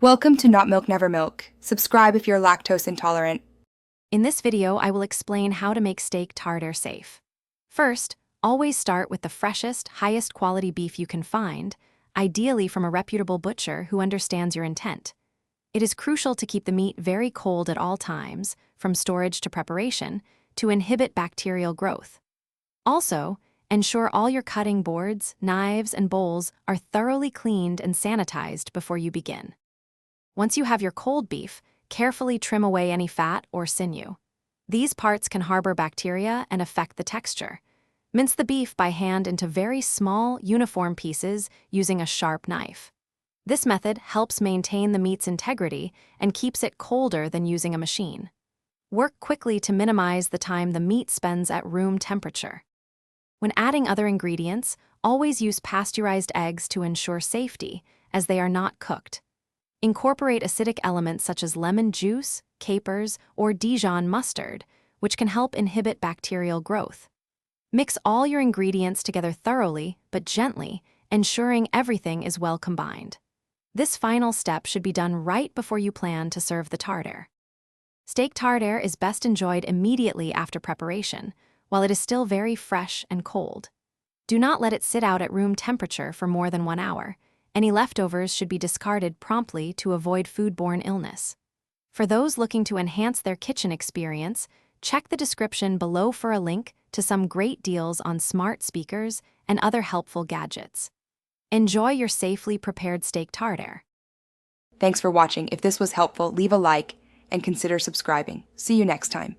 Welcome to Not Milk Never Milk. Subscribe if you're lactose intolerant. In this video, I will explain how to make steak tartare safe. First, always start with the freshest, highest quality beef you can find, ideally from a reputable butcher who understands your intent. It is crucial to keep the meat very cold at all times, from storage to preparation, to inhibit bacterial growth. Also, ensure all your cutting boards, knives, and bowls are thoroughly cleaned and sanitized before you begin. Once you have your cold beef, carefully trim away any fat or sinew. These parts can harbor bacteria and affect the texture. Mince the beef by hand into very small, uniform pieces using a sharp knife. This method helps maintain the meat's integrity and keeps it colder than using a machine. Work quickly to minimize the time the meat spends at room temperature. When adding other ingredients, always use pasteurized eggs to ensure safety, as they are not cooked. Incorporate acidic elements such as lemon juice, capers, or Dijon mustard, which can help inhibit bacterial growth. Mix all your ingredients together thoroughly, but gently, ensuring everything is well combined. This final step should be done right before you plan to serve the tartare. Steak tartare is best enjoyed immediately after preparation, while it is still very fresh and cold. Do not let it sit out at room temperature for more than 1 hour. Any leftovers should be discarded promptly to avoid foodborne illness. For those looking to enhance their kitchen experience, check the description below for a link to some great deals on smart speakers and other helpful gadgets. Enjoy your safely prepared steak tartare. Thanks for watching. If this was helpful, leave a like and consider subscribing. See you next time.